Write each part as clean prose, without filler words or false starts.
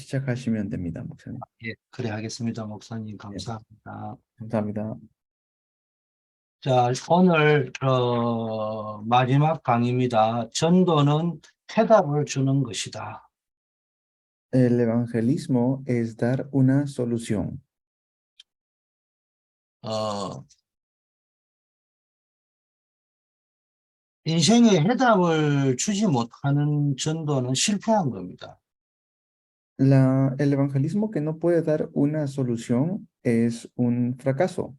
시작하시면 됩니다, 목사님. 예, 그래 하겠습니다. 목사님 감사합니다. 감사합니다. 자, 오늘 마지막 강의입니다. 전도는 해답을 주는 것이다. El evangelismo es dar una solución. 인생에 해답을 주지 못하는 전도는 실패한 겁니다. El evangelismo que no puede dar una solución es un fracaso.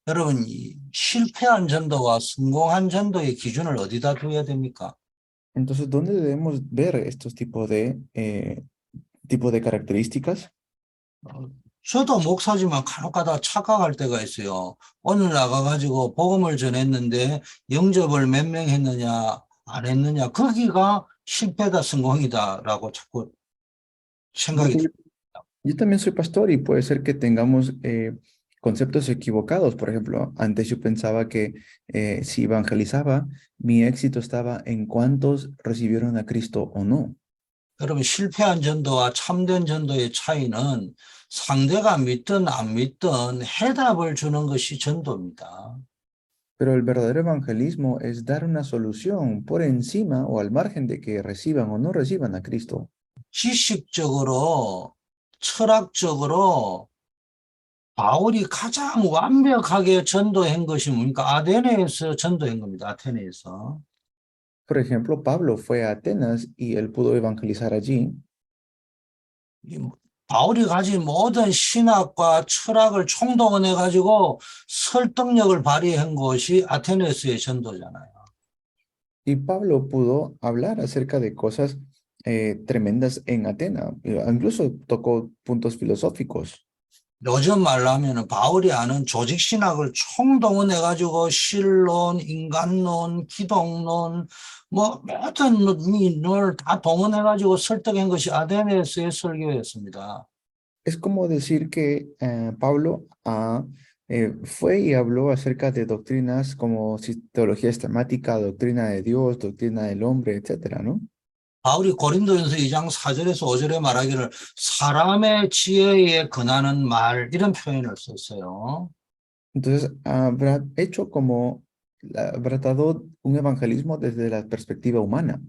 여러분, 이 실패한 전도와 성공한 전도의 기준을 어디다 둬야 됩니까? Entonces, ¿dónde debemos ver estos tipos de características? 저도 목사지만 간혹가다 착각할 때가 있어요. 오늘 나가가지고 복음을 전했는데 영접을 몇 명 했느냐 안 했느냐 거기가 실패다 성공이다라고 자꾸 생각이 Porque yo también soy pastor y puede ser que tengamos conceptos equivocados. Por ejemplo, antes yo pensaba que si evangelizaba, mi éxito estaba en cuántos recibieron a Cristo o no. 여러분 실패한 전도와 참된 전도의 차이는 상대가 믿든 안 믿든 해답을 주는 것이 전도입니다. Pero el verdadero evangelismo es dar una solución por encima o al margen de que reciban o no reciban a Cristo. 지식적으로 철학적으로 바울이 가장 완벽하게 전도한 것이 뭡니까? 아테네에서 전도한 겁니다. 아테네에서. Por ejemplo, Pablo fue a Atenas y él pudo evangelizar allí. 바울이 가진 모든 신학과 철학을 총동원해가지고 설득력을 발휘한 것이 아테네에서의 전도잖아요. Y Pablo pudo hablar acerca de cosas tremendas en Atenas. Incluso tocó puntos filosóficos. 요즘 말로 하면 바울이 아는 조직신학을 총동원해가지고 신론, 인간론, 기독론, 뭐 모든 걸 다 동원해가지고 설득한 것이 아테네에서의 설교였습니다. Es como decir que Pablo fue y habló acerca de doctrinas como teología sistemática, doctrina de Dios, doctrina del hombre, etcétera, ¿no? 바울이 고린도전서 2장 4절에서 5절에 말하기를 사람의 지혜에 근하는 말 이런 표현을 썼어요. Entonces, habrá hecho como, habrá dado un evangelismo desde la perspectiva humana.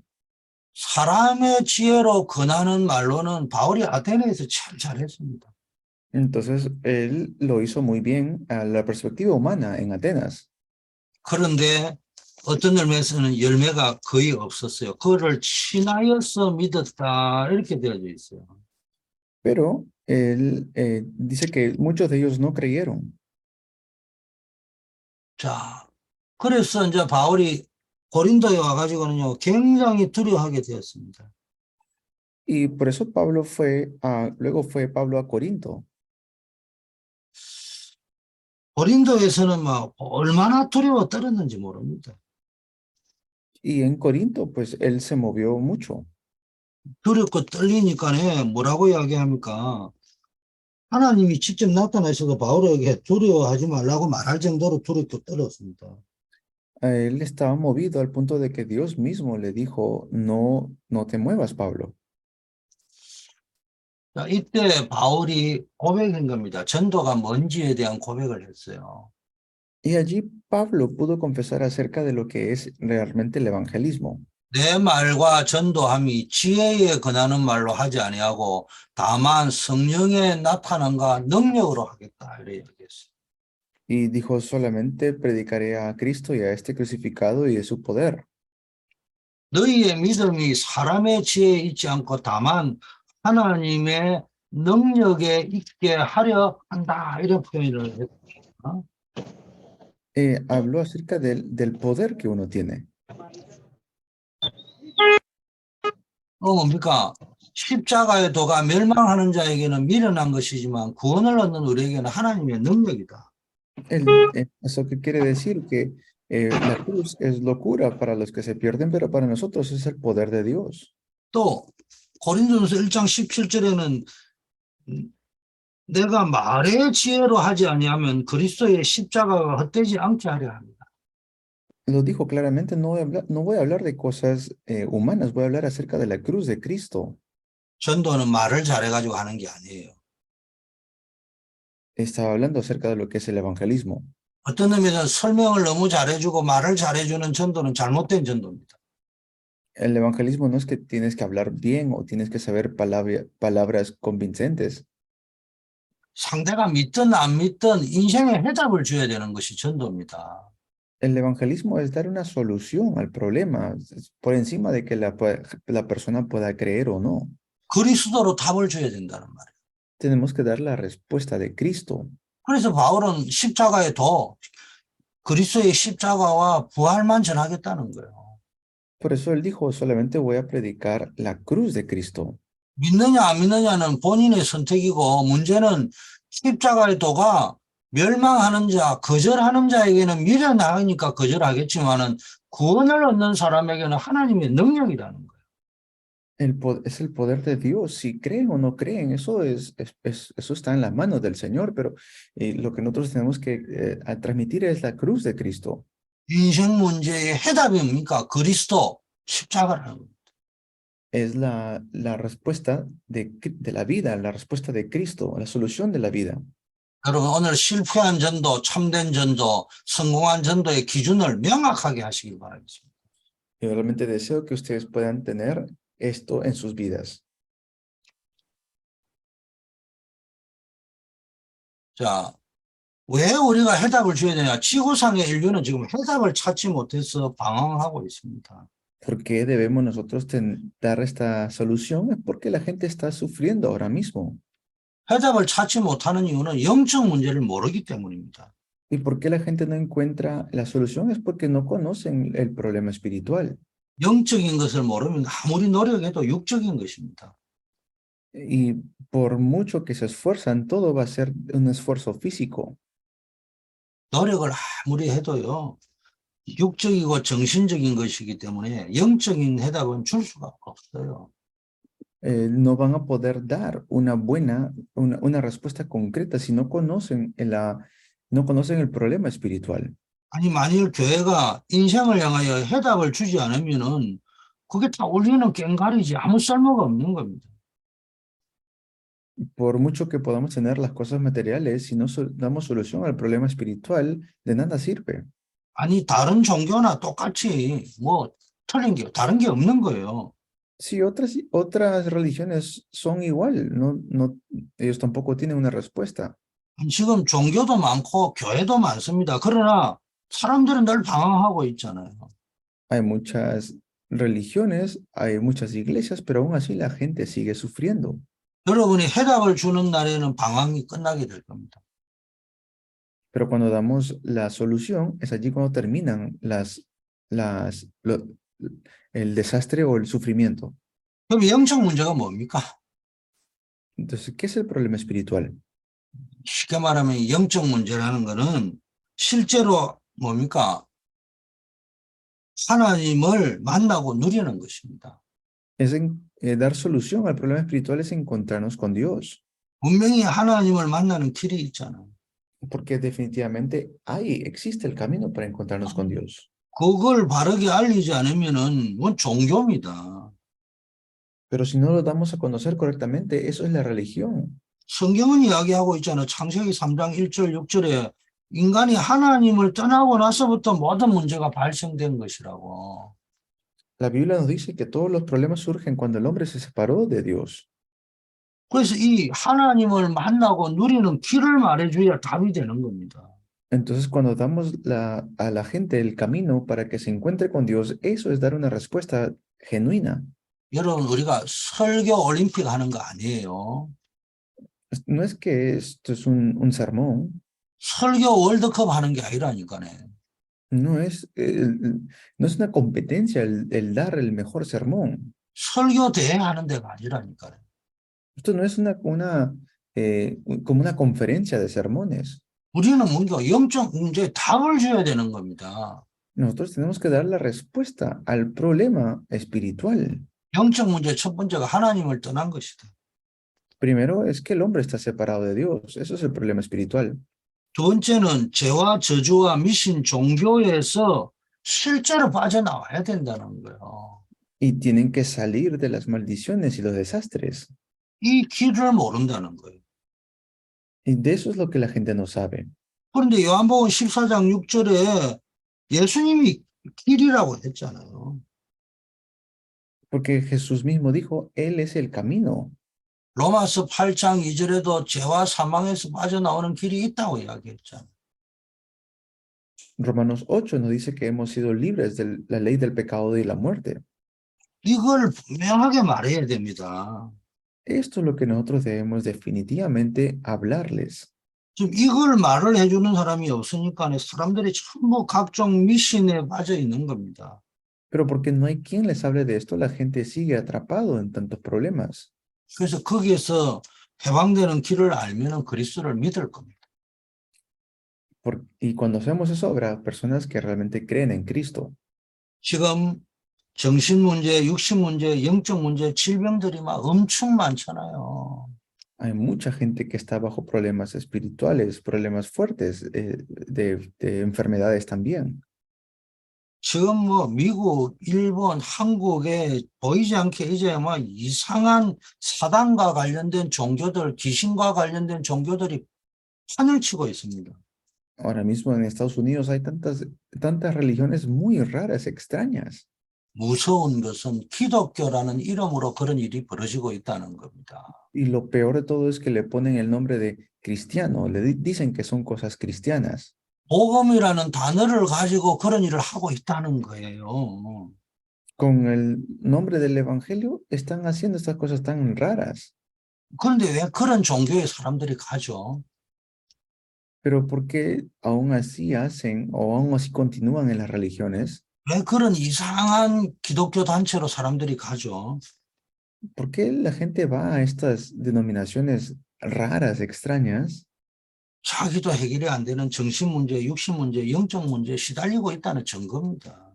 사람의 지혜로 근하는 말로는 바울이 아테네에서 참 잘했습니다. Entonces, él lo hizo muy bien a la perspectiva humana en Atenas. 그런데 어떤 열매에서는 열매가 거의 없었어요. 그거를 친하여서 믿었다 이렇게 되어져 있어요. Pero él dice que muchos de ellos no creyeron. 자, 그래서 이제 바울이 고린도에 와가지고는요 굉장히 두려워하게 되었습니다. Y por eso Pablo luego fue Pablo a Corinto. 고린도에서는 막 얼마나 두려워 떨었는지 모릅니다. Y en Corinto, pues él se movió mucho. 두렵고 떨리니까 뭐라고 이야기합니까? 하나님이 직접 나타나셔서 바울에게 두려워하지 말라고 말할 정도로 두렵고 떨었습니다. Él estaba movido al punto de que Dios mismo le dijo, no, no te muevas, Pablo. 자, 이때 바울이 고백한 겁니다. 전도가 뭔지에 대한 고백을 했어요. Y allí Pablo pudo confesar acerca de lo que es realmente el evangelismo. 내 말과 전도함이 지혜에 근하는 말로 하지 아니하고 다만 성령의 나타남과 능력으로 하겠다 이렇게 얘기했어요. Y dijo, solamente predicaré a Cristo y a este crucificado y de su poder. 너희의 믿음이 사람의 지혜에 있지 않고 다만 하나님의 능력에 있게 하려 한다 이런 표현을 했어요. Habló acerca del poder que uno tiene. 뭡니까? 십자가의 도가 멸망하는 자에게는 미련한 것이지만 구원을 얻는 우리에게는 하나님의 능력이다. Eso que quiere decir que la cruz es locura para los que se pierden, pero para nosotros es el poder de Dios. 또 고린도전서 1장 17절에는 내가 말의 지혜로 하지 아니하면 그리스도의 십자가가 헛되지 않게 하려 합니다. Lo dijo claramente, no voy a hablar de cosas humanas, voy a hablar acerca de la cruz de Cristo. 전도는 말을 잘해가지고 하는 게 아니에요. Estaba hablando acerca de lo que es el evangelismo. 어떤 의미에서 설명을 너무 잘해주고 말을 잘해주는 전도는 잘못된 전도입니다. El evangelismo no es que tienes que hablar bien o tienes que saber palabras convincentes. 상대가 믿든 안 믿든 인생의 해답을 줘야 되는 것이 전도입니다. El evangelismo es dar una solución al problema por encima de que la persona pueda creer o no. 그리스도로 답을 줘야 된다는 말이에요. Tenemos que dar la respuesta de Cristo. 그래서 바울은 십자가에 더 그리스도의 십자가와 부활만 전하겠다는 거예요. Por eso él dijo, solamente voy a predicar la cruz de Cristo. 믿느냐 안 믿느냐는 본인의 선택이고 문제는 십자가의 도가 멸망하는 자, 거절하는 자에게는 미래 나으니까 거절하겠지만은 구원을 얻는 사람에게는 하나님의 능력이라는 거예요. Es el poder de Dios. Si creen o no creen, eso está en las manos del Señor, pero lo que nosotros tenemos que transmitir es la cruz de Cristo. 인생 문제의 해답이 뭡니까? 그리스도 십자가라는 거예요. Es la respuesta de la vida, la respuesta de Cristo, la solución de la vida. 여러분 오늘 실패한 전도, 참된 전도, 성공한 전도의 기준을 명확하게 하시길 바라겠습니다. Y realmente deseo que ustedes puedan tener esto en sus vidas. 자, 왜 우리가 해답을 줘야 되냐? 지구상의 인류는 지금 해답을 찾지 못해서 방황하고 있습니다. ¿Por qué debemos nosotros dar esta solución? Es porque la gente está sufriendo ahora mismo. 해답을 찾지 못하는 이유는 영적 문제를 모르기 때문입니다. ¿Y por qué la gente no encuentra la solución? Es porque no conocen el problema espiritual. 영적인 것을 모르면 아무리 노력해도 육적인 것입니다. Y por mucho que se esfuerzan, todo va a ser un esfuerzo físico. 노력을 아무리 해도요. 육적이고 정신적인 것이기 때문에 영적인 해답은 줄 수가 없어요. No van a poder dar una respuesta concreta si no conocen el problema espiritual. 아니 만일 교회가 인생을 향하여 해답을 주지 않으면은 그게 다 올리는 꽹과리지 아무 쓸모가 없는 겁니다. Por mucho que podamos tener las cosas materiales, si no damos solución al problema espiritual, de nada sirve. 아니 다른 종교나 똑같이 뭐 틀린 게 다른 게 없는 거예요. Si otras religiones son igual, ellos tampoco tienen una respuesta. 지금 종교도 많고 교회도 많습니다. 그러나 사람들은 늘 방황하고 있잖아요. Hay muchas religiones, hay muchas iglesias, pero aún así la gente sigue sufriendo. 여러분이 해답을 주는 날에는 방황이 끝나게 될 겁니다. Pero cuando damos la solución, es allí cuando terminan el desastre o el sufrimiento. 그럼 영적 문제가 뭡니까? Entonces, ¿qué es el problema espiritual? 쉽게 말하면 영적 문제라는 거는 실제로 뭡니까? 하나님을 만나고 누리는 것입니다. Dar solución al problema espiritual es encontrarnos con Dios. 분명히 하나님을 만나는 길이 있잖아요. Porque definitivamente existe el camino para encontrarnos con Dios. 그걸 바르게 알리지 않으면은 뭐 종교입니다. Pero si no lo damos a conocer correctamente, eso es la religión. 성경은 이야기하고 있잖아요. 창세기 3장 1절 6절에 인간이 하나님을 떠나고 나서부터 모든 문제가 발생된 것이라고. La Biblia nos dice que todos los problemas surgen cuando el hombre se separó de Dios. 그래서 이 하나님을 만나고 누리는 길을 말해줘야 답이 되는 겁니다. Entonces, cuando damos a la gente el camino para que se encuentre con Dios, eso es dar una respuesta genuina. 여러분, 우리가 설교 올림픽 하는 거 아니에요. No es que esto es un sermón. 설교 월드컵 하는 게 아니라니까요. No es una competencia el dar el mejor sermón. 설교 대회 하는 데가 아니라니까요. Esto no es como una conferencia de sermones. 우리는 뭔가 영적 문제에 답을 줘야 되는 겁니다. Nosotros tenemos que dar la respuesta al problema espiritual. 영적 문제 첫 번째가 하나님을 떠난 것이다. Primero es que el hombre está separado de Dios. Eso es el problema espiritual. 두 번째는 죄와 저주와 미신 종교에서 실제로 빠져나와야 된다는 거예요. y tienen que salir de las maldiciones y los desastres. 이 길을 모른다는 거예요. Y de eso es lo que la gente no sabe. 그런데 요한복음 14장 6절에 예수님이 길이라고 했잖아요. Porque Jesús mismo dijo, Él es el camino. 로마서 8장 2절에도 죄와 사망에서 빠져나오는 길이 있다고 이야기했잖아요. Romanos 8 nos dice que hemos sido libres de la ley del pecado y la muerte. 이걸 분명하게 말해야 됩니다. Esto es lo que nosotros debemos definitivamente hablarles. 지금 이걸 말을 해주는 사람이 없으니까 사람들이 전부 각종 미신에 빠져 있는 겁니다. Pero porque no hay quien les hable de esto, la gente sigue atrapado en tantos problemas. 그래서 거기에서 해방되는 길을 알면은 그리스도를 믿을 겁니다. Y cuando hacemos eso, habrá personas que realmente creen en Cristo. 지금 정신 문제, 육신 문제, 영적 문제, 질병들이 막 엄청 많잖아요. Hay mucha gente que está bajo problemas espirituales, problemas fuertes, de enfermedades también. 지금 뭐 미국, 일본, 한국에 보이지 않게 이제 막 이상한 사단과 관련된 종교들, 귀신과 관련된 종교들이 판을 치고 있습니다. Ahora mismo en Estados Unidos hay tantas religiones muy raras, extrañas. 무서운 것은 기독교라는 이름으로 그런 일이 벌어지고 있다는 겁니다. Y lo peor de todo es que le ponen el nombre de cristiano, dicen que son cosas cristianas. 복음이라는 단어를 가지고 그런 일을 하고 있다는 거예요. Con el nombre del evangelio están haciendo estas cosas tan raras. 그런데 왜 그런 종교에 사람들이 가죠? Pero ¿por qué aún así hacen o aún así continúan en las religiones? 왜 그런 이상한 기독교 단체로 사람들이 가죠? ¿Por qué la gente va a estas denominaciones raras, extrañas? 자기도 해결이 안 되는 정신 문제, 육신 문제, 영적 문제에 시달리고 있다는 증거입니다.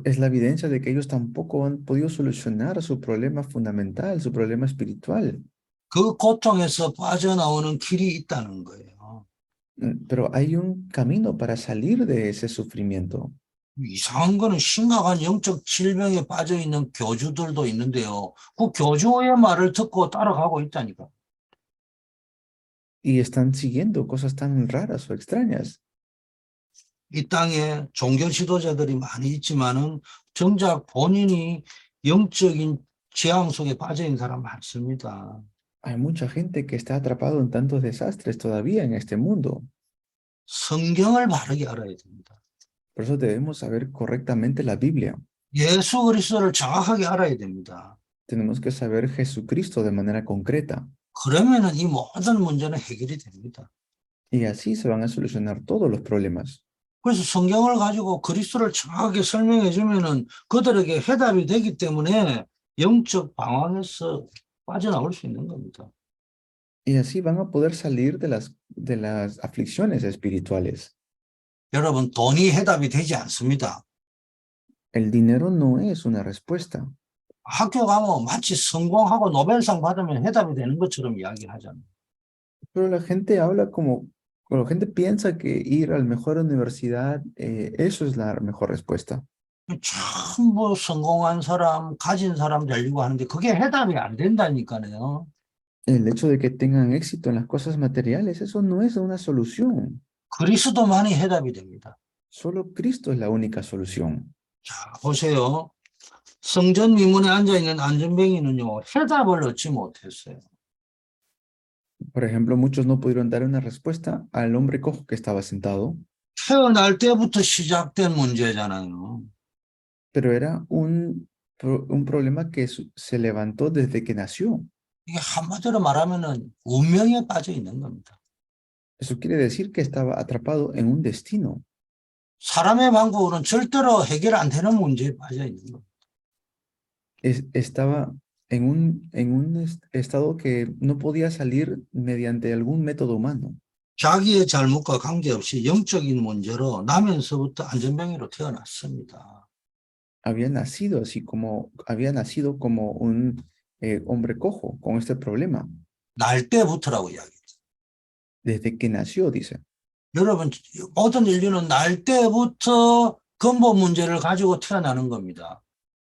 Es la evidencia de que ellos tampoco han podido solucionar su problema fundamental, su problema espiritual. 그 고통에서 빠져나오는 길이 있다는 거예요. Pero hay un camino para salir de ese sufrimiento. 이상한 거는 심각한 영적 질병에 빠져 있는 교주들도 있는데요. 그 교주의 말을 듣고 따라가고 있다니까. Y están siguiendo cosas tan raras o extrañas. 이 땅에 종교 지도자들이 많이 있지만은 정작 본인이 영적인 재앙 속에 빠져 있는 사람 많습니다. Hay mucha gente que está atrapado en tantos desastres todavía en este mundo. 성경을 바르게 알아야 됩니다. Por eso debemos saber correctamente la Biblia. 예수 그리스도를 정확하게 알아야 됩니다. Tenemos que saber Jesucristo de manera concreta. 그러면은 이 모든 문제는 해결이 됩니다. Y así se van a solucionar todos los problemas. 그래서 성경을 가지고 그리스도를 정확하게 설명해 주면은 그들에게 해답이 되기 때문에 영적 방황에서 빠져나올 수 있는 겁니다. Y así van a poder salir de las aflicciones espirituales. 여러분, 돈이 해답이 되지 않습니다. El dinero no es una respuesta. 학교 가면 마치 성공하고 노벨상 받으면 해답이 되는 것처럼 이야기하잖아요. Pero la gente habla como la gente piensa que ir a la mejor universidad, eso es la mejor respuesta. 전부 성공한 사람, 가진 사람 되려고 하는데 그게 해답이 안 된다니까요. El hecho de que tengan éxito en las cosas materiales, eso no es una solución. 그리스도만이 해답이 됩니다. Solo Cristo es la única solución. 자, 보세요. 성전 미문에 앉아있는 안전뱅이는요, 해답을 얻지 못했어요. Por ejemplo, muchos no pudieron dar una respuesta al hombre cojo que estaba sentado, 태어날 때부터 시작된 문제잖아요. pero era un problema que se levantó desde que nació. 이게 한마디로 말하면은 운명에 빠져 있는 겁니다. Eso quiere decir que estaba atrapado en un destino. 사람의 방법으로는 절대로 해결 안 되는 문제에 빠져 있는 겁니다. Estaba en un estado que no podía salir mediante algún método humano. 자기의 잘못과 관계없이 영적인 문제로 나면서부터 안전뱅이로 태어났습니다. Había nacido como un hombre cojo con este problema. 날 때부터라고 이야기해요. Desde que nació, dice. 여러분, 모든 인류는 날 때부터 근본 문제를 가지고 태어나는 겁니다.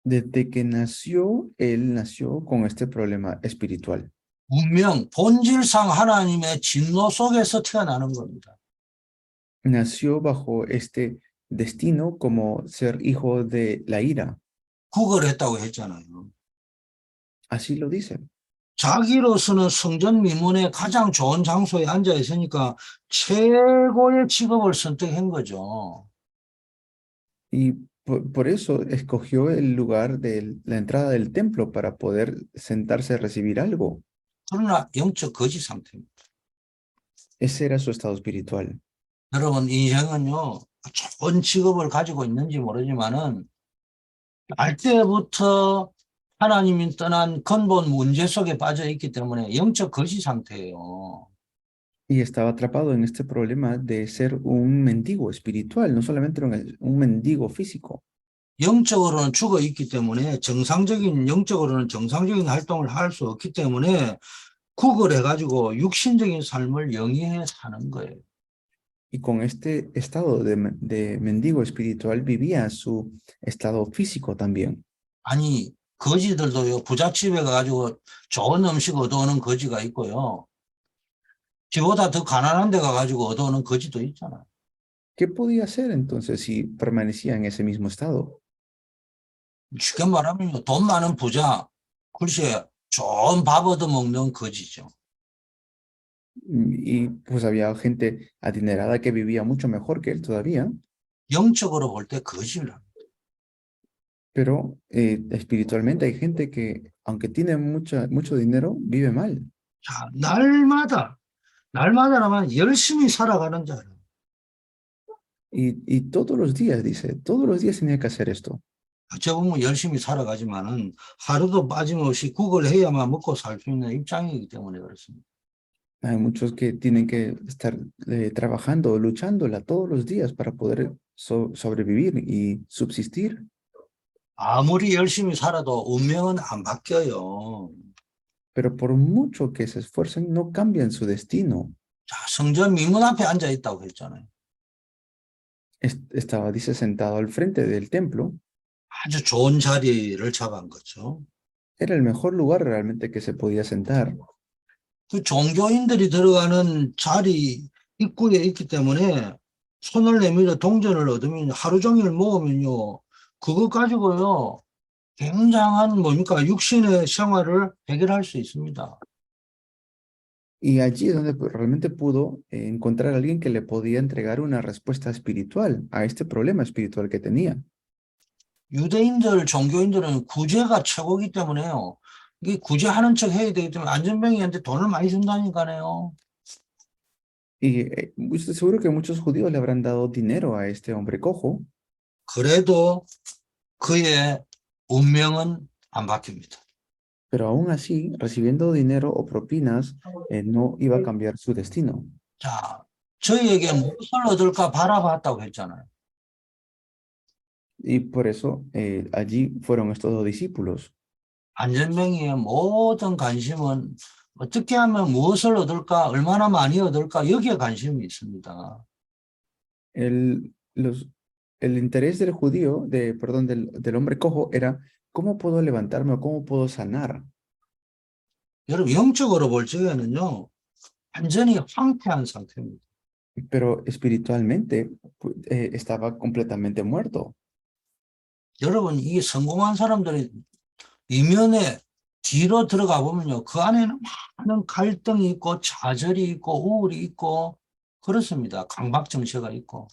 Desde que nació, él nació con este problema espiritual. 운명, 본질상 하나님의 진노 속에서 태어나는 겁니다. Nació bajo este destino como ser hijo de la ira. 구걸했다고 했잖아요. Así lo dice. 자기로서는 성전 미문의 가장 좋은 장소에 앉아 있으니까 최고의 직업을 선택한 거죠. Y por eso escogió el lugar de la entrada del templo para poder sentarse a recibir algo. 그러나 영적 거지 상태입니다. Ese era su estado espiritual. 여러분, 인생은요, 좋은 직업을 가지고 있는지 모르지만은, 알 때부터 하나님이 떠난 근본 문제 속에 빠져 있기 때문에 영적 거지 상태예요. Y estaba atrapado en este problema de ser un mendigo espiritual, no solamente un mendigo físico. 영적으로는 죽어 있기 때문에 영적으로는 정상적인 활동을 할 수 없기 때문에 구걸해가지고 육신적인 삶을 영위해 사는 거예요. Y con este estado de mendigo espiritual vivía su estado físico también. 아니, 거지들도요, 부잣집에 가가지고 좋은 음식 얻어오는 거지가 있고요. 지보다 더 가난한 데 가가지고 얻어오는 거지도 있잖아요. ¿Qué podía hacer entonces si permanecía en ese mismo estado? 쉽게 말하면 돈 많은 부자, 글쎄 좋은 밥 얻어먹는 거지죠. Y pues había gente adinerada que vivía mucho mejor que él todavía, 영적으로 볼 때 거지를. pero espiritualmente hay gente que, aunque tiene mucho dinero, vive mal. 자, 날마다라면 열심히 살아가는 자예요. Y todos los días, dice, todos los días tenía que hacer esto. 어째 보면 열심히 살아가지만은 하루도 빠짐없이 국을 해야만 먹고 살 수 있는 입장이기 때문에 그렇습니다. Hay muchos que tienen que estar trabajando, luchándola todos los días para poder sobrevivir y subsistir. 아무리 열심히 살아도 운명은 안 바뀌어요. Pero por mucho que se esfuercen, no cambian su destino. 자, 성전 미문 앞에 앉아 있다고 했잖아요. Estaba, dice, sentado al frente del templo. 아주 좋은 자리를 잡은 거죠. Era el mejor lugar realmente que se podía sentar. 그 종교인들이 들어가는 자리 입구에 있기 때문에 손을 내밀어 동전을 얻으면 하루 종일 모으면요. 그거 가지고요. 굉장한 뭡니까? 육신의 생활을 해결할 수 있습니다. Y allí es donde realmente pudo encontrar a alguien que le podía entregar una respuesta espiritual a este problema espiritual que tenía. 유대인들, 종교인들은 구제가 최고이기 때문에요. 이게 구제하는 척 해야 되기 때문에 안전뱅이한테 돈을 많이 준다니까요. Y estoy seguro que muchos judíos le habrán dado dinero a este hombre cojo, 그래도 그의 운명은 안 바뀝니다. pero aún así, recibiendo dinero o propinas, no iba a cambiar su destino. 자, 저희에게 무엇을 얻을까 바라봤다고 했잖아요. Y por eso allí fueron estos dos discípulos. 안전뱅이의 모든 관심은 어떻게 하면 무엇을 얻을까, 얼마나 많이 얻을까, 여기에 관심이 있습니다. El, el interés del judío, perdón, del hombre cojo era ¿cómo puedo levantarme o cómo puedo sanar? 여러분, 영적으로 볼 적에는요, 완전히 황폐한 상태입니다. Pero espiritualmente estaba completamente muerto. 여러분, 이 성공한 사람들이 이면에 뒤로 들어가 보면요, 그 안에는 많은 갈등이 있고 좌절이 있고 우울이 있고 그렇습니다. 강박 정체가 있고.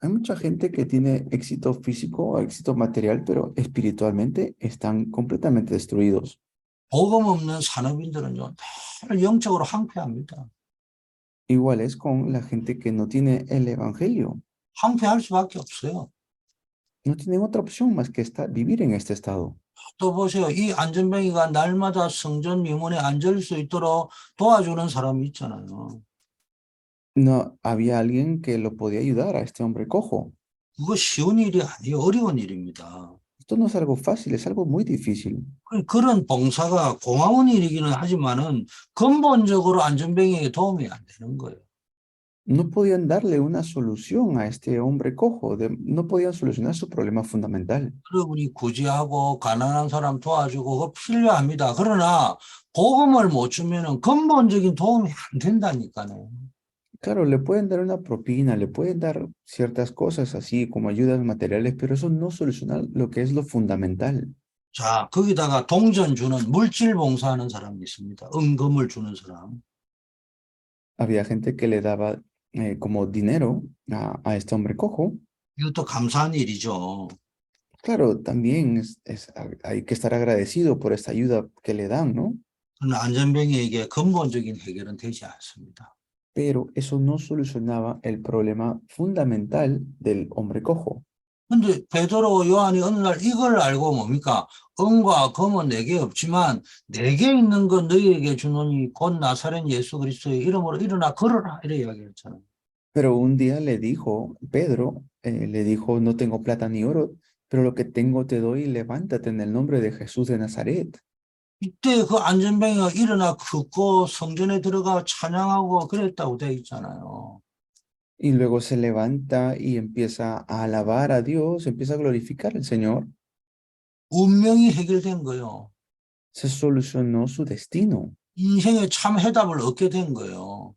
Hay mucha gente que tiene éxito físico o éxito material, pero espiritualmente están completamente destruidos. 복음 없는 산업인들은요, 늘 영적으로 황폐합니다. Igual es con la gente que no tiene el evangelio. 황폐할 수밖에 없어요. No tienen otra opción más que vivir en este estado. 또 보세요. 이 안전뱅이가 날마다 성전 미문에 앉을 수 있도록 도와주는 사람이 있잖아요. No había alguien que lo podía ayudar a este hombre cojo. 그거 쉬운 일이 아니에요. 어려운 일입니다. Esto no es algo fácil, es algo muy difícil. 그런 봉사가 고마운 일이기는 하지만은 근본적으로 안전뱅이에게 도움이 안 되는 거예요. no podían darle una solución a este hombre cojo, no podían solucionar su problema fundamental. 여러분이 구제하고 가난한 사람 도와주고 그거 필요합니다. 그러나 복음을 못 주면은 근본적인 도움이 안 된다니까요. Claro, le pueden dar una propina, le pueden dar ciertas cosas así como ayudas materiales, pero eso no soluciona lo que es lo fundamental. 자, 거기다가 동전 주는 물질 봉사하는 사람이 있습니다. 은금을 주는 사람. Había gente que le daba como dinero a este hombre cojo. 이것도 감사한 일이죠. Claro, también hay que estar agradecido por esta ayuda que le dan, ¿no? 그러나 안전뱅이에게 근본적인 해결은 되지 않습니다. Pero eso no solucionaba el problema fundamental del hombre cojo. 근데 베드로 요한이 어느 날 이걸 알고 뭡니까? 은과 금은 내게 없지만 내게 있는 건 너희에게 주노니 곧 나사렛 예수 그리스도의 이름으로 일어나 걸어라 이래 이야기했잖아요. Pero un día le dijo, Pedro, le dijo, no tengo plata ni oro, pero lo que tengo te doy, levántate en el nombre de Jesús de Nazaret. 이때 그 안전뱅이가 일어나 걷고 성전에 들어가 찬양하고 그랬다고 되어 있잖아요. Y luego se levanta y empieza a alabar a Dios, empieza a glorificar al Señor. 운명이 해결된 거예요. Se solucionó su destino. 인생의 참 해답을 얻게 된 거예요.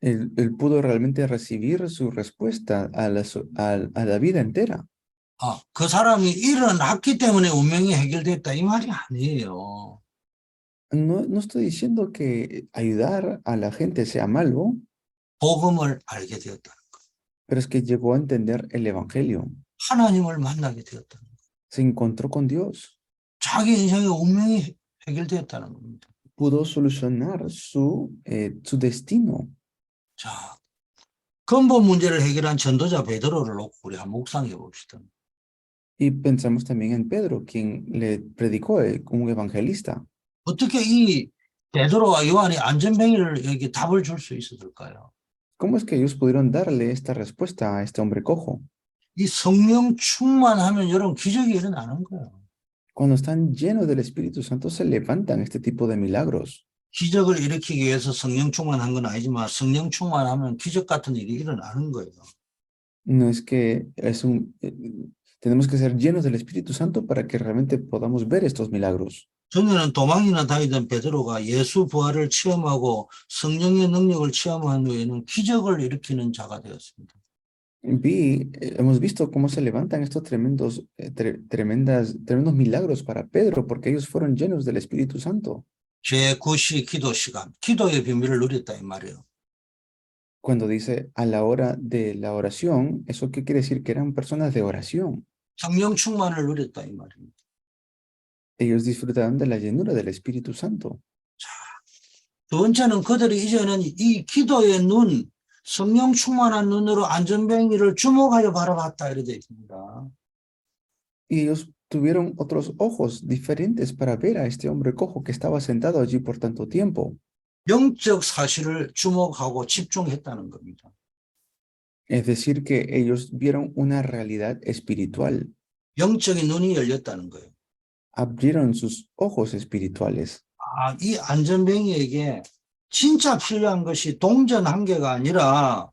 Él pudo realmente recibir su respuesta a la vida entera. 아, 그 사람이 일어났기 때문에 운명이 해결됐다 이 말이 아니에요. No estoy diciendo que ayudar a la gente sea malo, 복음을 알게 되었다. pero es que llegó a entender el Evangelio. 하나님을 만나게 되었다. Se encontró con Dios. 자기 인생의 운명이 해결되었다는 겁니다. Pudo solucionar su destino. 자, 근본 문제를 해결한 전도자 베드로를 놓고 우리 한번 묵상해 봅시다. Y pensamos también en Pedro, quien le predicó como evangelista. 어떻게 이 베드로와 요한이 안전뱅이를 여기 답을 줄 수 있었을까요? ¿Cómo es que ellos pudieron darle esta respuesta a este hombre cojo? 이 성령 충만하면 여러분 기적이 일어나는 거예요. Cuando están llenos del Espíritu Santo se levantan este tipo de milagros. 기적을 일으키기 위해서 성령 충만한 건 아니지만 성령 충만하면 기적 같은 일이 일어나는 거예요. No es que tenemos que ser llenos del Espíritu Santo para que realmente podamos ver estos milagros. 전에는 도망이나 다니던 베드로가 예수 부활을 체험하고 성령의 능력을 체험한 후에는 기적을 일으키는 자가 되었습니다. Hemos visto cómo se levantan estos tremendos milagros para Pedro, porque ellos fueron llenos del Espíritu Santo. 제9시 기도 시간, 기도의 비밀을 누렸다 이 말이에요. Cuando dice a la hora de la oración, ¿eso qué quiere decir? Que eran personas de oración. 성령 충만을 누렸다 이 말입니다. Ellos disfrutaban de la llenura del Espíritu Santo. 자, 두 번째는 그들이 이제는 이 기도의 눈, 성령 충만한 눈으로 안전뱅이를 주목하여 바라봤다 이렇게 되어 있습니다. Y ellos tuvieron otros ojos diferentes para ver a este hombre cojo que estaba sentado allí por tanto tiempo. 영적 사실을 주목하고 집중했다는 겁니다. Es decir, que ellos vieron una realidad espiritual. 영적인 눈이 열렸다는 거예요. Abrieron sus ojos espirituales. 아, 이 안전뱅이에게 진짜 필요한 것이 동전 한 개가 아니라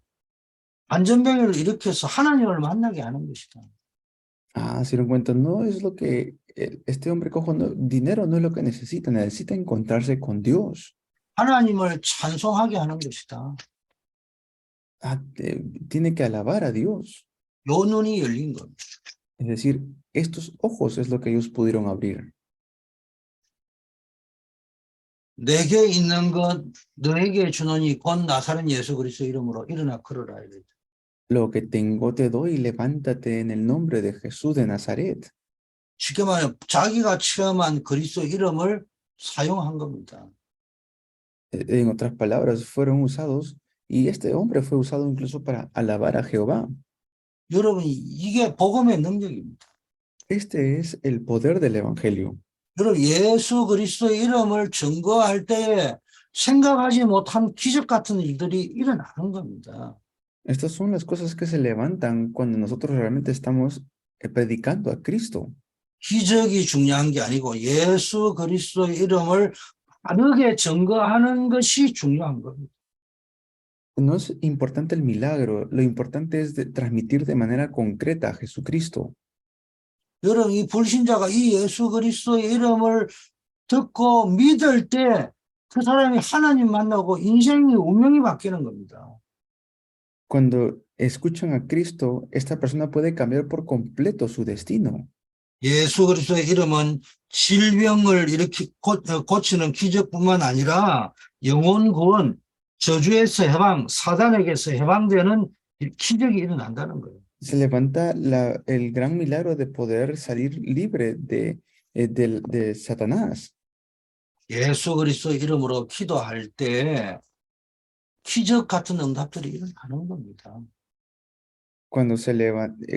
안전뱅이를 일으켜서 하나님을 만나게 하는 것이다. Ah, se dieron cuenta, no es lo que este hombre cojo, dinero no es lo que necesita encontrarse con Dios. 하나님을 찬송하게 하는 것이다. Tiene que alabar a Dios. 요 눈이 열린 겁니다. Es decir, estos ojos es lo que ellos pudieron abrir. 내게 있는 것 너에게 주노니 곧 나사렛 예수 그리스도 이름으로 일어나 걸어라. Lo que tengo te doy, levántate en el nombre de Jesús de Nazaret. 쉽게 말하면 자기가 체험한 그리스도 이름을 사용한 겁니다. En otras palabras, fueron usados y este hombre fue usado incluso para alabar a Jehová. 여러분 이게 복음의 능력입니다. Este es el poder del Evangelio. 여러분 예수 그리스도의 이름을 증거할 때에 생각하지 못한 기적 같은 일들이 일어나는 겁니다. Estas son las cosas que se levantan cuando nosotros realmente estamos predicando a Cristo. 기적이 중요한 게 아니고 예수 그리스도의 이름을 바르게 증거하는 것이 중요한 겁니다. No es importante el milagro, lo importante es transmitir de manera concreta a Jesucristo. 여러분, 이 불신자가 이 예수 그리스도의 이름을 듣고 믿을 때 그 사람이 하나님 만나고 인생이 운명이 바뀌는 겁니다. Cuando escuchan a Cristo, esta persona puede cambiar por completo su destino. 예수 그리스도의 이름은 질병을 이렇게 고치는 기적뿐만 아니라 영혼 구원, 저주에서 해방, 사단에게서 해방되는 기적이 일어난다는 거예요. Se levanta el gran milagro de poder salir libre de Satanás. 예수 그리스도의 이름으로 기도할 때 기적 같은 응답들이 일어나는 겁니다. Cuando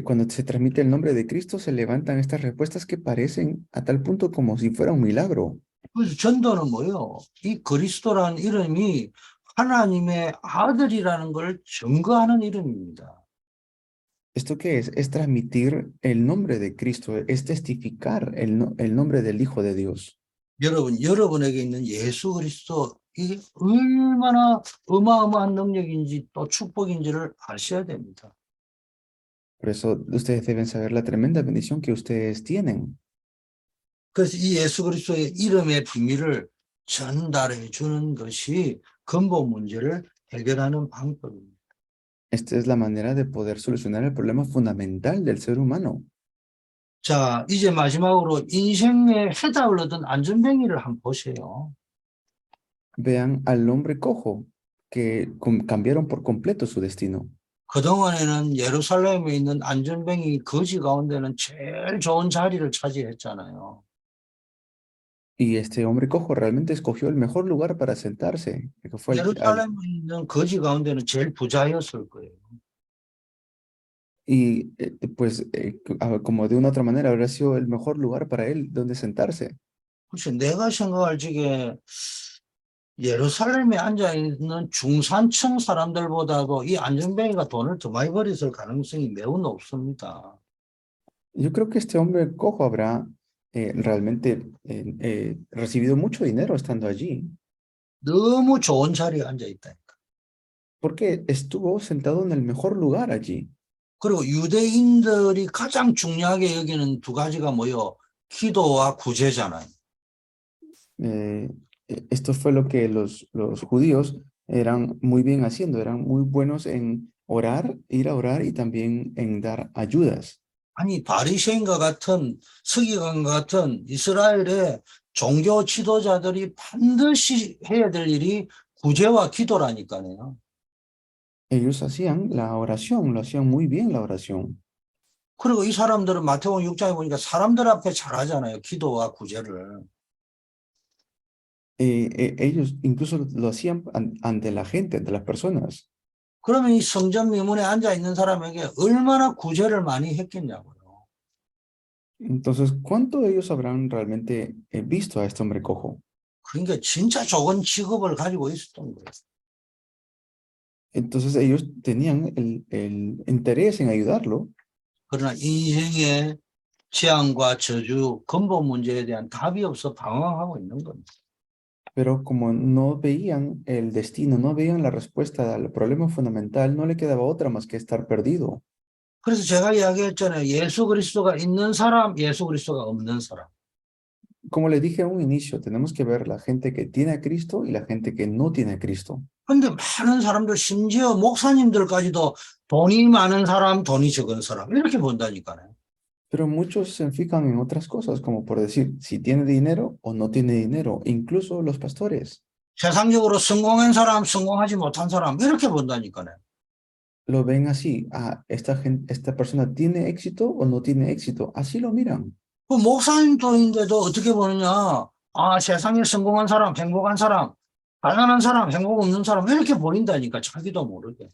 cuando se transmite el nombre de Cristo, se levantan estas respuestas que parecen a tal punto como si fuera un milagro. 그래서 전도는 뭐예요? 이 그리스도라는 이름이 하나님의 아들이라는 걸 증거하는 이름입니다. ¿Esto qué es? Es transmitir el nombre de Cristo, es testificar el nombre del Hijo de Dios. 여러분에게 있는 예수 그리스도 이게 얼마나 어마어마한 능력인지 또 축복인지를 아셔야 됩니다. Por eso ustedes deben saber la tremenda bendición que ustedes tienen. 그래서 이 예수 그리스도의 이름의 비밀을 전달해 주는 것이 근본 문제를 해결하는 방법입니다. Esta es la manera de poder solucionar el problema fundamental del ser humano. 자, 이제 마지막으로 인생의 해답을 얻은 안전뱅이를 한번 보세요. Vean al hombre cojo que cambiaron por completo su destino. 그동안에는 예루살렘에 있는 안전뱅이 거지 가운데는 제일 좋은 자리를 차지했잖아요. Y este hombre cojo realmente escogió el mejor lugar para sentarse, que fue 예루살렘에 있는 거지 가운데는 제일 부자였을 거예요. y pues como de una otra manera habría sido el mejor lugar para él donde sentarse. 그렇지. 내가 생각할 적에 예루살렘에 앉아있는 중산층 사람들보다도 이 안전뱅이가 돈을 더 많이 벌었을 가능성이 매우 높습니다. Yo creo que este hombre cojo habrá realmente recibido mucho dinero estando allí, 너무 좋은 자리에 앉아있다니까. porque estuvo sentado en el mejor lugar allí. 그리고 유대인들이 가장 중요하게 여기는 두 가지가 뭐요? 기도와 구제잖아요. Esto fue lo que los judíos eran muy bien haciendo, eran muy buenos en orar, ir a orar y también en dar ayudas. 아니 바리새인과 같은 서기관과 같은 이스라엘의 종교 지도자들이 반드시 해야 될 일이 구제와 기도라니까요. Ellos hacían la oración, lo hacían muy bien la oración. 그리고 이 사람들은 마태복음 6장에 보니까 사람들 앞에 잘하잖아요. 기도와 구제를. Ellos incluso lo hacían ante la gente, ante las personas. 그러면 이 성전 미문에 앉아 있는 사람에게 얼마나 구제를 많이 했겠냐고요. Entonces, ¿cuánto ellos habrán realmente visto a este hombre cojo? 그러니까 진짜 좋은 직업을 가지고 있었던 거예요. Entonces ellos tenían el interés en ayudarlo, 그러나 인생의 재앙과 저주, 근본 문제에 대한 답이 없어 방황하고 있는 겁니다. pero como no veían el destino, no veían la respuesta al problema fundamental, no le quedaba otra más que estar perdido. 그래서 제가 이야기했잖아요. 예수 그리스도가 있는 사람, 예수 그리스도가 없는 사람. Como le dije a un inicio, tenemos que ver la gente que tiene a Cristo y la gente que no tiene a Cristo. 근데 많은 사람들, 심지어 목사님들까지도 돈이 많은 사람, 돈이 적은 사람 이렇게 본다니까요. Pero muchos se fijan en otras cosas, como por decir si tiene dinero o no tiene dinero, incluso los pastores. 세상적으로 성공한 사람, 성공하지 못한 사람 이렇게 본다니까요. Lo ven así, esta persona tiene éxito o no tiene éxito, así lo miran. 그 목사님도인데도 어떻게 보느냐? 아, 세상에 성공한 사람, 행복한 사람, 가난한 사람, 행복 없는 사람 이렇게 보인다니까 자기도 모르게.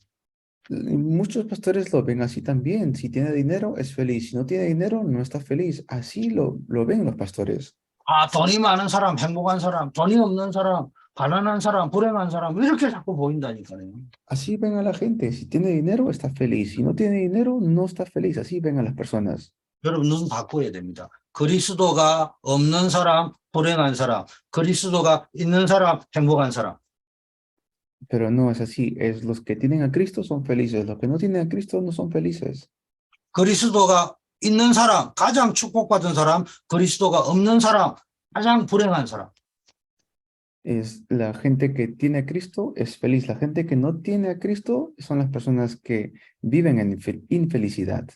Muchos pastores lo ven así también. Si tiene dinero, es feliz. Si no tiene dinero, no está feliz. Así lo ven los pastores. 아, 돈이 많은 사람, 행복한 사람, 돈이 없는 사람, 가난한 사람, 불행한 사람 이렇게 자꾸 보인다니까요. Así ven a la gente. Si tiene dinero, está feliz. Si no tiene dinero, no está feliz. Así ven a las personas. 여러분 눈 바꿔야 됩니다. 그리스도가 없는 사람, 불행한 사람, 그리스도가 있는 사람, 행복한 사람. Pero no es así. Es los que tienen a Cristo son felices. Los que no tienen a Cristo no son felices. 그리스도가 있는 사람, 가장 축복받은 사람, 그리스도가 없는 사람, 가장 불행한 사람. Es la gente que tiene a Cristo es feliz. La gente que no tiene a Cristo son las personas que viven en infelicidad.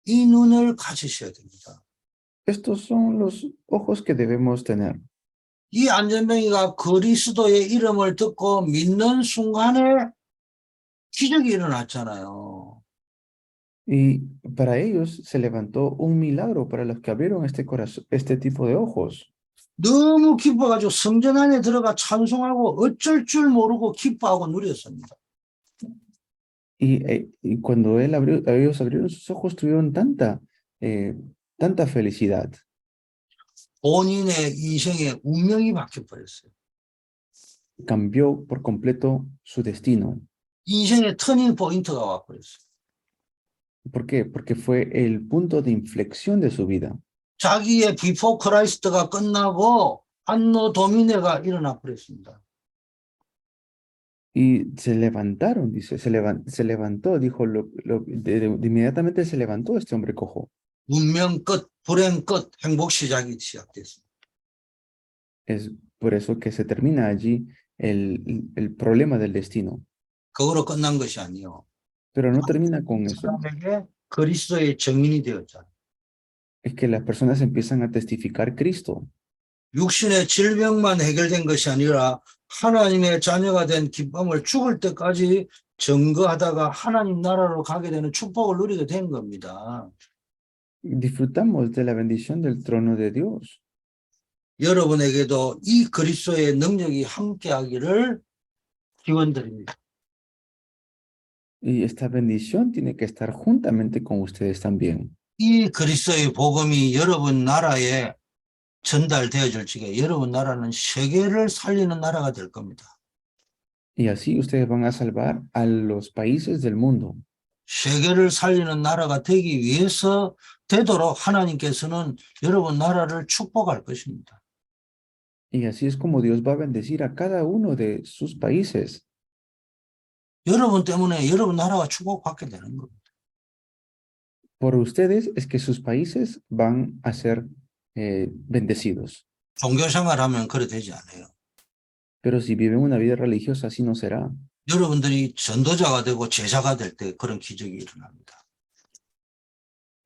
이 눈을 가지셔야 됩니다. Estos son los ojos que debemos tener. 이 안전뱅이가 그리스도의 이름을 듣고 믿는 순간에 기적이 일어났잖아요. Y para ellos se levantó un milagro para los que abrieron este corazón, este tipo de ojos. 너무 기뻐가지고 성전 안에 들어가 찬송하고 어쩔 줄 모르고 기뻐하고 누렸습니다. Y cuando ellos abrieron sus ojos, tuvieron tanta felicidad. 본인의 인생의 운명이 바뀌어버렸어요. Cambió por completo su destino. 인생의 터닝 포인트가 와버렸어요. ¿Por qué? Porque fue el punto de inflexión de su vida. 자기의 비포 크라이스트가 끝나고 안노 도미네가 일어나 버렸습니다. Y se levantaron, dice, se levantó, dijo, inmediatamente se levantó este hombre cojo. 운명 끝, 불행 끝, 행복 시작이 시작됐습니다. Es por eso que se termina allí el problema del destino. 그거로 끝난 것이 아니에요. Pero no termina con eso. 사람에게 그리스도의 증인이 되었잖아요. Es que las personas empiezan a testificar Cristo. 육신의 질병만 해결된 것이 아니라 하나님의 자녀가 된 기쁨을 죽을 때까지 증거하다가 하나님 나라로 가게 되는 축복을 누리게 된 겁니다. Disfrutamos de la bendición del trono de Dios. 여러분에게도 이 그리스도의 능력이 함께하기를 기원드립니다. Y esta bendición tiene que estar juntamente con ustedes también. 이 그리스도의 복음이 여러분 나라에 전달되어질 적에 여러분 나라는 세계를 살리는 나라가 될 겁니다. Y así ustedes van a salvar a los países del mundo. 세계를 살리는 나라가 되기 위해서 되도록 하나님께서는 여러분 나라를 축복할 것입니다. Y así es como Dios va a bendecir a cada uno de sus países. 여러분 때문에 여러분 나라가 축복받게 되는 겁니다. Por ustedes es que sus países van a ser bendecidos. 종교 생활하면 그래 되지 않아요. Pero si viven una vida religiosa, así no será. 여러분들이 전도자가 되고 제자가 될 때 그런 기적이 일어납니다.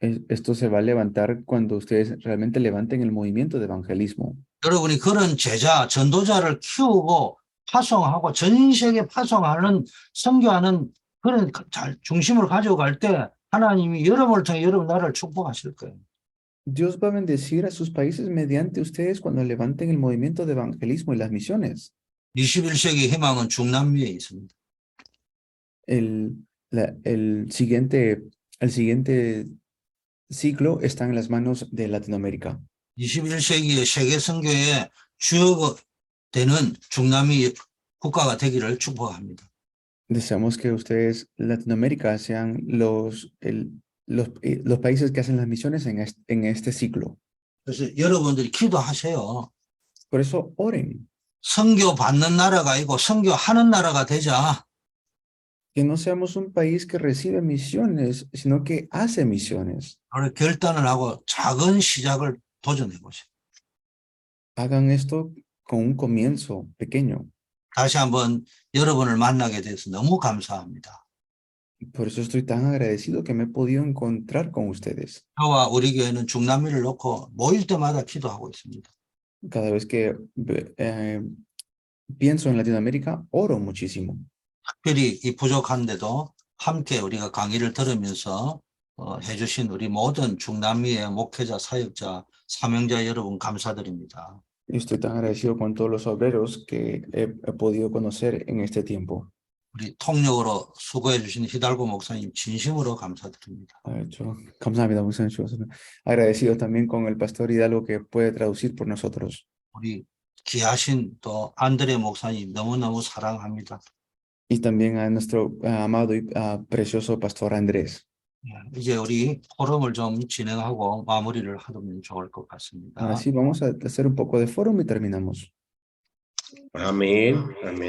Esto se va a levantar cuando ustedes realmente levanten el movimiento de evangelismo. 여러분이 그런 제자, 전도자를 키우고 파송하고 전 세계 파송하는, 선교하는 그런 중심을 가지고 갈 때 하나님이 여러분을 통해 여러분 나라를 축복하실 거예요. Dios va a bendecir a sus países mediante ustedes cuando levanten el movimiento de evangelismo y las misiones. 21세기 희망은 중남미에 있습니다. El siguiente ciclo está en las manos de Latinoamérica. 21세기의 세계 선교의 주요가 되는 중남미 국가가 되기를 축복합니다. Deseamos que ustedes, Latinoamérica, sean los países que hacen las misiones en este ciclo. 그래서 여러분들이 기도하세요. Por eso oren. 선교 받는 나라가 아니고 선교하는 나라가 되자. Que no seamos un país que recibe misiones, sino que hace misiones. 그걸 결단을 하고 작은 시작을 도전해 보세요. Hagan esto con un comienzo pequeño. 다시 한번 여러분을 만나게 돼서 너무 감사합니다. Por eso estoy tan agradecido que me he podido encontrar con ustedes. 저와 우리 교회는 중남미를 놓고 모일 때마다 기도하고 있습니다. Cada vez que pienso en Latinoamérica, oro muchísimo. 특별히 이 부족한데도 함께 우리가 강의를 들으면서 해주신 우리 모든 중남미의 목회자, 사역자, 사명자 여러분 감사드립니다. Estoy tan agradecido con todos los obreros que he podido conocer en este tiempo. 우리 통역으로 수고해 주신 히달고 목사님 진심으로 감사드립니다. 감사합니다, 목사님. Agradecido también con el pastor Hidalgo que puede traducir por nosotros. 우리 귀하신 또 안드레 목사님 너무너무 사랑합니다. Y también a nuestro amado y precioso pastor Andrés. 이제 우리 포럼을 좀 진행하고 마무리를 하면 좋을 것 같습니다. Ahora sí, vamos a hacer un poco de foro y terminamos. Amén. Amén.